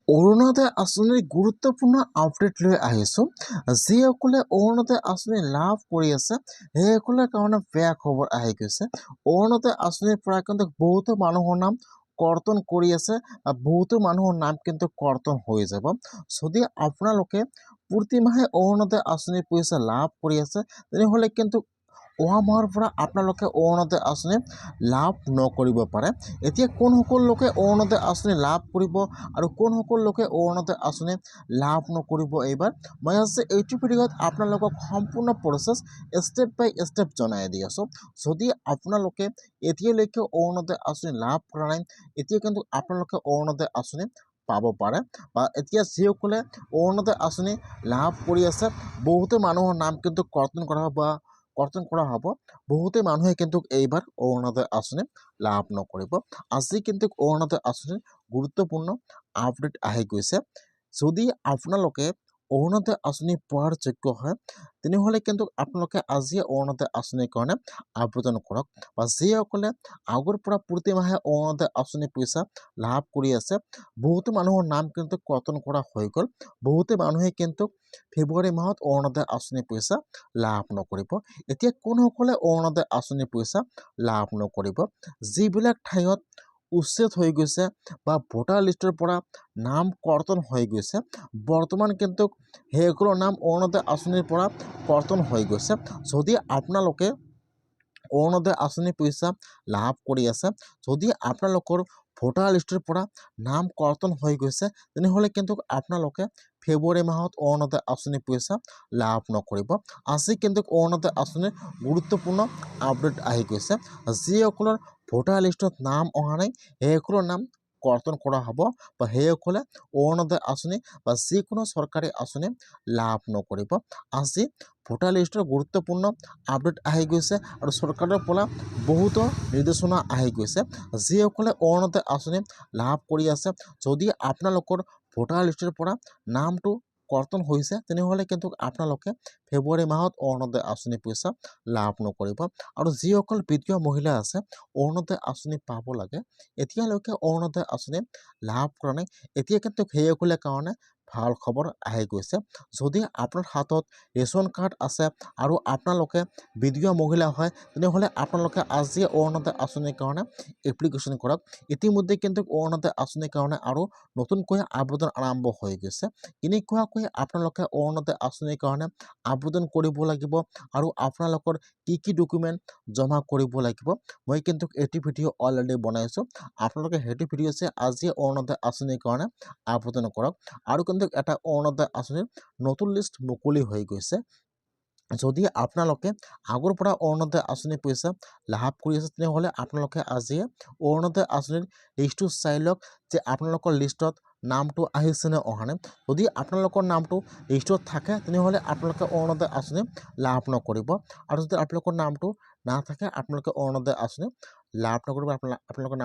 অৰুণোদয় আঁচনিৰ গুৰুত্বপূৰ্ণ আপডেট লৈ আহিছোঁ। যিসকলে অৰুণোদয় আঁচনি লাভ কৰি আছে সেইসকলৰ কাৰণে বেয়া খবৰ আহি গৈছে। অৰুণোদয় আঁচনিৰ পৰা কিন্তু বহুতো মানুহৰ নাম কৰ্তন কৰি আছে, বহুতো মানুহৰ নাম কিন্তু কৰ্তন হৈ যাব। যদি আপোনালোকে প্ৰতি মাহে অৰুণোদয় আঁচনিৰ পইচা লাভ কৰি আছে তেনেহ'লে কিন্তু অহা মাহৰ পৰা আপোনালোকে অৰুণোদয় আঁচনি লাভ নকৰিব পাৰে। এতিয়া কোনসকল লোকে অৰুণোদয় আঁচনি লাভ কৰিব আৰু কোনসকল লোকে অৰুণোদয় আঁচনি লাভ নকৰিব, এইবাৰ মই আজি এইটো ভিডিঅ'ত আপোনালোকক সম্পূৰ্ণ প্ৰচেছ ষ্টেপ বাই ষ্টেপ জনাই দি আছোঁ। যদি আপোনালোকে এতিয়ালৈকে অৰুণোদয় আঁচনি লাভ কৰা নাই, এতিয়া কিন্তু আপোনালোকে অৰুণোদয় আঁচনি পাব পাৰে। বা এতিয়া যিসকলে অৰুণোদয় আঁচনি লাভ কৰি আছে বহুতো মানুহৰ নাম কিন্তু কৰ্তন কৰা হ'ব। বহুতে মানুহে কিন্তু এইবাৰ অৰুণোদয় আঁচনি লাভ নকৰিব। আজি কিন্তু অৰুণোদয় আঁচনিৰ গুৰুত্বপূৰ্ণ আপডেট আহি গৈছে। যদি আপোনালোকে অৰুণোদয় আঁচনি পোৱাৰ যোগ্য হয় তেনেহ'লে কিন্তু আপোনালোকে আজিয়ে অৰুণোদয় আঁচনিৰ কাৰণে আবেদন কৰক। বা যিসকলে আগৰ পৰা প্ৰতি মাহে অৰুণোদয় আঁচনি পইচা লাভ কৰি আছে বহুতো মানুহৰ নাম কিন্তু কৰ্তন কৰা হৈ গ'ল। বহুতে মানুহে কিন্তু ফেব্ৰুৱাৰী মাহত অৰুণোদয় আঁচনি পইচা লাভ নকৰিব। এতিয়া কোনসকলে অৰুণোদয় আঁচনি পইচা লাভ নকৰিব? যিবিলাক ঠাইত উচ্ছেদ হৈ গৈছে বা ভোটাৰ লিষ্টৰ পৰা নাম কৰ্তন হৈ গৈছে, বৰ্তমান কিন্তু সেইসকলৰ নাম অৰুণোদয় আঁচনিৰ পৰা কৰ্তন হৈ গৈছে। যদি আপোনালোকে অৰুণোদয় আঁচনি পইচা লাভ কৰি আছে, যদি আপোনালোকৰ ভোটাৰ লিষ্টৰ পৰা নাম কৰ্তন হৈ গৈছে তেনেহ'লে কিন্তু আপোনালোকে ফেব্ৰুৱাৰী মাহত অৰুণোদয় আঁচনি পইচা লাভ নকৰিব। আজি কিন্তু অৰুণোদয় আঁচনিৰ গুৰুত্বপূৰ্ণ আপডেট আহি গৈছে। যিসকলৰ ভোটাৰ লিষ্টত নাম অহা নাই সেইসকলৰ নাম কৰ্তন কৰা হ'ব বা সেইসকলে অৰুণোদয় আঁচনি বা যিকোনো চৰকাৰী আঁচনি লাভ নকৰিব। আজি ভোটাৰ লিষ্টৰ গুৰুত্বপূৰ্ণ আপডেট আহি গৈছে আৰু চৰকাৰৰ পৰা বহুতো নিৰ্দেশনা আহি গৈছে। যিসকলে অৰুণোদয় আঁচনি লাভ কৰি আছে, যদি আপোনালোকৰ ভোটাৰ লিষ্টৰ পৰা নামটো কৰ্তন হৈছে তেনেহ'লে কিন্তু আপোনালোকে ফেব্ৰুৱাৰী মাহত অৰুণোদয় আঁচনি পইচা লাভ নকৰিব। আৰু যিসকল বিধৱা মহিলা আছে অৰুণোদয় আঁচনি পাব লাগে, এতিয়ালৈকে অৰুণোদয় আঁচনি লাভ কৰা নাই, এতিয়া কিন্তু সেইসকলৰ কাৰণে ভাল খবৰ আহি গৈছে। যদি আপোনাৰ হাতত ৰেচন কাৰ্ড আছে আৰু আপোনালোকে বিধৱা মহিলা হয় তেনেহ'লে আপোনালোকে আজিয়ে অৰুণোদয় আঁচনিৰ কাৰণে এপ্লিকেশ্যন কৰক। ইতিমধ্যে কিন্তু অৰুণোদয় আঁচনিৰ কাৰণে আৰু নতুনকৈ আবেদন আৰম্ভ হৈ গৈছে। কেনেকুৱাকৈ আপোনালোকে অৰুণোদয় আঁচনিৰ কাৰণে আবেদন কৰিব লাগিব আৰু আপোনালোকৰ কি কি ডকুমেণ্ট জমা কৰিব লাগিব, মই কিন্তু এইটো ভিডিঅ' অলৰেডি বনাইছোঁ। আপোনালোকে সেইটো ভিডিঅ' চাই আজিয়ে অৰুণোদয় আঁচনিৰ কাৰণে আবেদন কৰক। আৰু কিন্তু এটা অৰুণোদয় আঁচনিৰ নতুন লিষ্ট মুকলি হৈ গৈছে। যদি আপোনালোকে আগৰ পৰা অৰুণোদয় আঁচনি পইচা লাভ কৰি আছে তেনেহ'লে আপোনালোকে আজিয়ে অৰুণোদয় আঁচনিৰ লিষ্টটো চাই লওক যে আপোনালোকৰ লিষ্টত নামটো আহিছেনে অহা নাই। যদি আপোনালোকৰ নামটো লিষ্টত থাকে তেনেহ'লে আপোনালোকে অৰুণোদয় আঁচনি লাভ নকৰিব। আৰু যদি আপোনালোকৰ নামটো নাথাকে আপোনালোকে অৰুণোদয় আঁচনি লাভ নকৰিব। আপোনালোকৰ নাম